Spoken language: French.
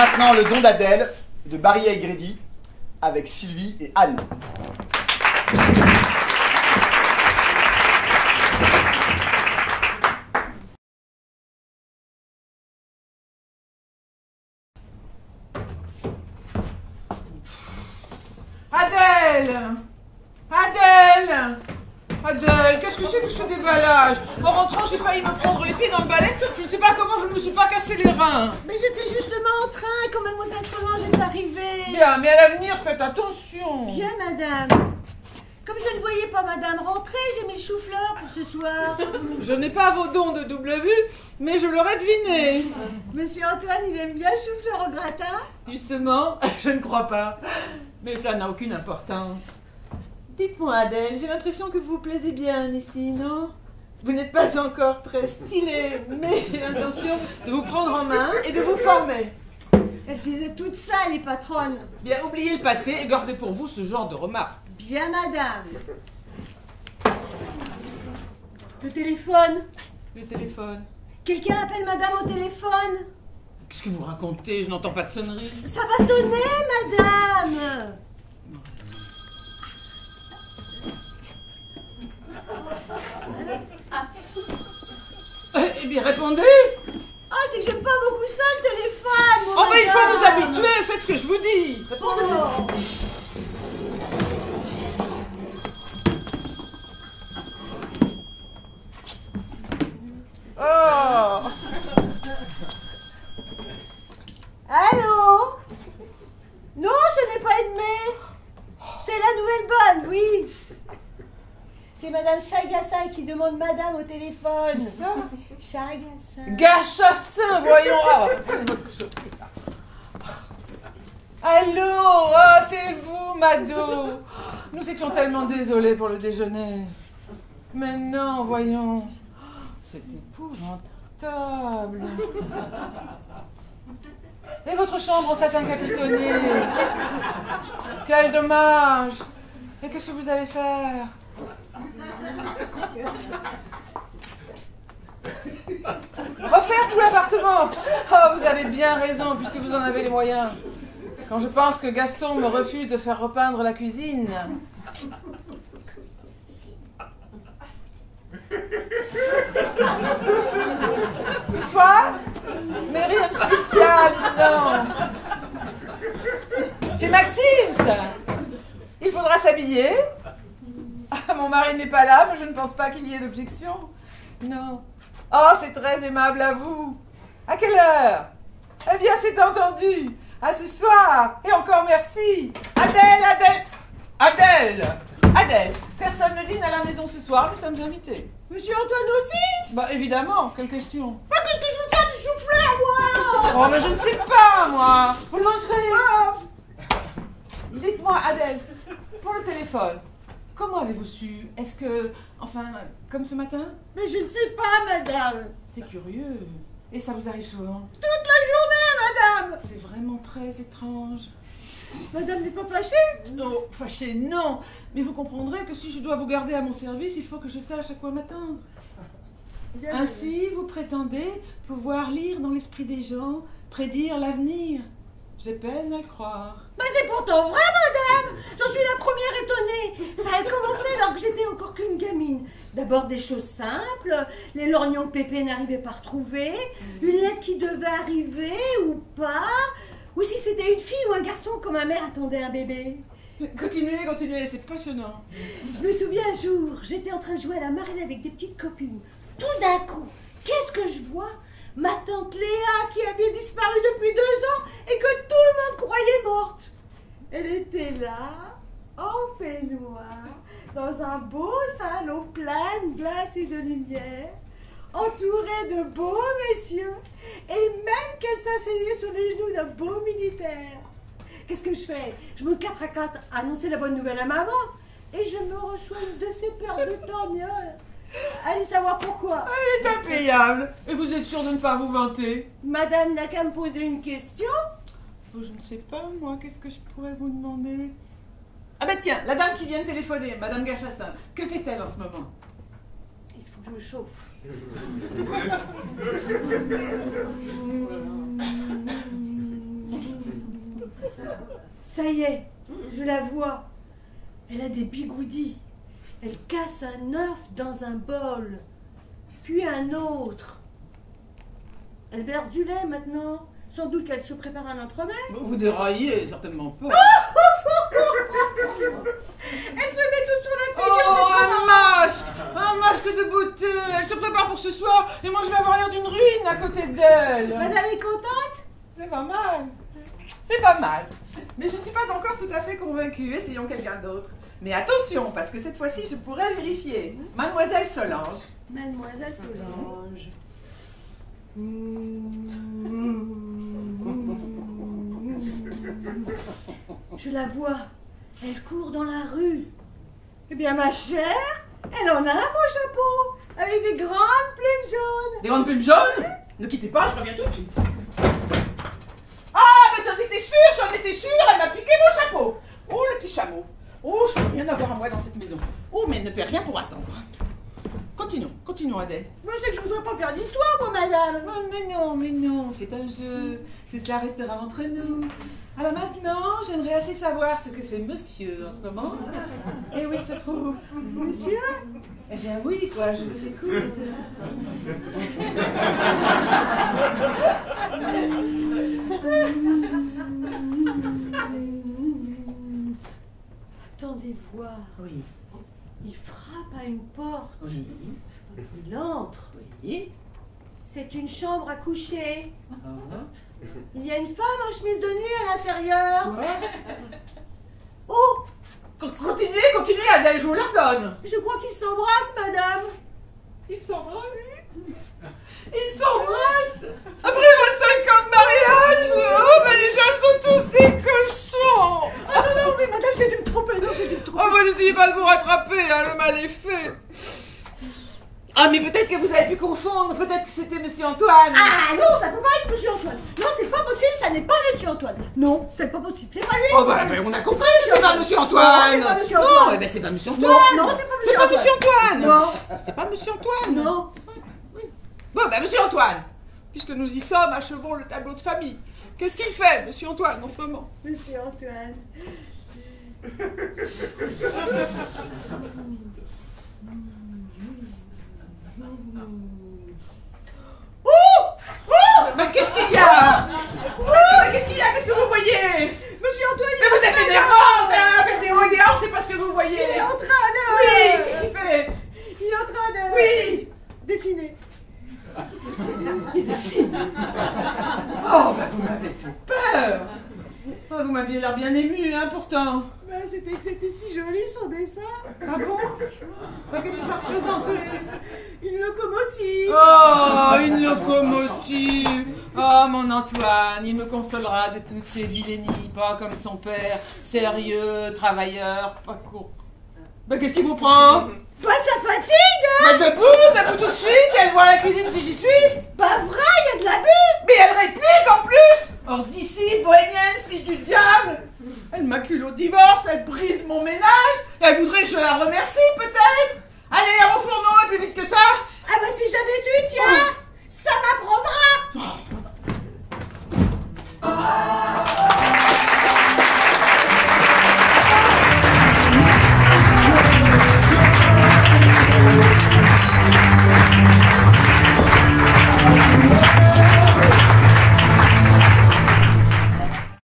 maintenant le don d'Adèle de Barry Grady avec Sylvie et Anne. Adèle! Adèle! Adèle, qu'est-ce que c'est que ce déballage? En rentrant, j'ai failli me prendre les pieds dans le balai. Je ne sais pas comment je ne me suis pas cassé les reins. Mais j'étais justement en train quand mademoiselle Solange est arrivée. Bien, mais à l'avenir, faites attention. Bien, madame. Comme je ne voyais pas madame rentrer, j'ai mis le chou-fleur pour ce soir. Je n'ai pas vos dons de double vue, mais je l'aurais deviné. Monsieur Antoine, il aime bien le chou-fleur au gratin? Justement, je ne crois pas. Mais ça n'a aucune importance. Dites-moi, Adèle, j'ai l'impression que vous vous plaisez bien ici, non? Vous n'êtes pas encore très stylée, mais j'ai l'intention de vous prendre en main et de vous former. Elle disait toutes ça, les patronnes. Bien, oubliez le passé et gardez pour vous ce genre de remarques. Bien, madame. Le téléphone. Le téléphone. Quelqu'un appelle madame au téléphone? Qu'est-ce que vous racontez? Je n'entends pas de sonnerie. Ça va sonner, madame. Eh bien, répondez! Ah, c'est que j'aime pas beaucoup ça, le téléphone, mon Oh, mais il faut madame. vous habituer, faites ce que je vous dis! Répondez! Oh! Allô? Non, ce n'est pas Edmé. C'est la nouvelle bonne, oui. C'est madame Chagassin qui demande madame au téléphone. Ça? Chagassin. Gachassin, voyons! Allô? Ah, c'est vous, Mado! Nous étions tellement désolés pour le déjeuner. Mais non, voyons. C'est épouvantable. Et votre chambre en satin capitonné? Quel dommage! Et qu'est-ce que vous allez faire? Refaire tout l'appartement! Oh, vous avez bien raison, puisque vous en avez les moyens. Quand je pense que Gaston me refuse de faire repeindre la cuisine. Ce soir? Mais rien de spécial, non. C'est Maxime, ça. Il faudra s'habiller. Ah, mon mari n'est pas là, mais je ne pense pas qu'il y ait d'objection. Non. Oh, c'est très aimable à vous. À quelle heure? Eh bien, c'est entendu. À ce soir. Et encore merci. Adèle, Adèle. Adèle. Adèle. Personne ne dîne à la maison ce soir, nous sommes invités. Monsieur Antoine aussi? Bah, évidemment, quelle question? Ah, qu'est-ce que je veux faire du chou-fleur, moi? Oh, mais je ne sais pas, moi. Vous le mangerez. Dites-moi, Adèle, pour le téléphone, comment avez-vous su? Est-ce que, enfin, comme ce matin? Mais je ne sais pas, madame. C'est curieux. Et ça vous arrive souvent? Toute la journée, madame. C'est vraiment très étrange. Madame n'est pas fâchée? Non, fâché, non. Mais vous comprendrez que si je dois vous garder à mon service, il faut que je sache à quoi m'attendre. Ainsi, vous prétendez pouvoir lire dans l'esprit des gens, prédire l'avenir. J'ai peine à le croire. Mais c'est pourtant vrai, madame. J'en suis la première étonnée. Ça a commencé alors que j'étais encore qu'une gamine. D'abord des choses simples, les lorgnons que Pépé n'arrivait pas à retrouver, une lettre qui devait arriver ou pas, ou si c'était une fille ou un garçon quand ma mère attendait un bébé. Continuez, continuez, c'est passionnant. Je me souviens un jour, j'étais en train de jouer à la marelle avec des petites copines. Tout d'un coup, qu'est-ce que je vois? Ma tante Léa qui avait disparu depuis 2 ans et que tout le monde croyait morte. Elle était là, en peignoir, dans un beau salon plein de glace et de lumière, entourée de beaux messieurs, et même qu'elle s'asseyait sur les genoux d'un beau militaire. Qu'est-ce que je fais? Je monte 4 à 4 annoncer la bonne nouvelle à maman, et je me reçois une de ces paires de torgnoles. Allez savoir pourquoi. Elle est impayable. Et vous êtes sûr de ne pas vous vanter? Madame n'a qu'à me poser une question. Oh, je ne sais pas, moi, qu'est-ce que je pourrais vous demander? Ah ben tiens, la dame qui vient de téléphoner, Madame Gachassin, que fait-elle en ce moment? Il faut que je me chauffe. Ça y est, je la vois. Elle a des bigoudis. Elle casse un œuf dans un bol, puis un autre. Elle verse du lait maintenant. Sans doute qu'elle se prépare un entremets. Vous déraillez, certainement pas. Elle se met tout sur la Oh, figure. un masque de beauté. Elle se prépare pour ce soir et moi je vais avoir l'air d'une ruine à côté d'elle. Madame est contente? C'est pas mal. C'est pas mal. Mais je ne suis pas encore tout à fait convaincue. Essayons quelqu'un d'autre. Mais attention, parce que cette fois-ci, je pourrais vérifier. Mademoiselle Solange. Mademoiselle Solange. Je la vois. Elle court dans la rue. Eh bien, ma chère, elle en a un beau chapeau, avec des grandes plumes jaunes. Des grandes plumes jaunes? Ne quittez pas, je reviens tout de suite. Ah, mais j'en étais sûre, elle m'a piqué mon chapeau. Oh, le petit chameau. Oh, je ne peux rien avoir à moi dans cette maison. Oh, mais elle ne paie rien pour attendre. Continuons, Adèle. Moi, c'est que je voudrais pas faire d'histoire, moi, madame. Oh, mais non, c'est un jeu. Tout cela restera entre nous. Alors maintenant, j'aimerais assez savoir ce que fait monsieur en ce moment. Et où il se trouve. Monsieur? Eh bien oui, quoi, je vous écoute. Attendez voir. Oui. Il frappe à une porte. Oui. Il entre. Oui. C'est une chambre à coucher. Ah. Il y a une femme en chemise de nuit à l'intérieur. Quoi? Oh, Continuez, Adèle, je vous l'ordonne. je crois qu'ils s'embrassent, madame. Ils s'embrassent après 25 ans de mariage. Oh, ben les gens sont tous des cochons. Ah non, mais madame, j'ai dû me tromper. Non, j'ai dû me tromper. Oh, ben n'essayez pas de vous rattraper, hein, le mal est fait. Ah, mais peut-être que vous avez pu confondre. Peut-être que c'était monsieur Antoine. Ah non, ça peut pas être monsieur Antoine. Non, c'est pas possible, ça n'est pas monsieur Antoine. Non, c'est pas possible, c'est pas lui. Oh, ben on a compris, c'est pas monsieur Antoine. Non, c'est pas monsieur Antoine. Non, eh ben c'est pas monsieur Antoine. Non, c'est pas C'est monsieur pas Antoine. monsieur Antoine. Non. C'est pas monsieur Antoine. Non. Bon, ben monsieur Antoine, puisque nous y sommes, achevons le tableau de famille. Qu'est-ce qu'il fait, monsieur Antoine, en ce moment? Monsieur Antoine. Mais qu'est-ce qu'il y a? Mais qu'est-ce qu'il y a? Qu'est-ce que vous voyez? Monsieur Antoine, Mais vous êtes énervante, hein? Faire des hauts et des hauts, c'est pas ce que vous voyez. il est en train de... Oui, qu'est-ce qu'il fait? Il est en train de... Oui. Dessiner. Il dessine. Oh, bah vous m'avez fait peur. Oh, vous m'aviez l'air bien ému, hein, pourtant. Ben, c'était que c'était si joli son dessin. Ah bon? Bah, qu'est-ce que ça représentait? Une locomotive. Oh, une locomotive. Oh, mon Antoine, il me consolera de toutes ces vilainies, pas comme son père, sérieux, travailleur, pas court. Bah, qu'est-ce qui vous prend? Pas sa fatigue. Mais debout tout de suite, elle voit la cuisine si j'y suis. Pas vrai, il y a de l'abus. Mais elle réplique en plus. Hors d'ici, bohémienne, fille du diable. Elle m'accule au divorce, elle brise mon ménage. Elle voudrait que je la remercie peut-être.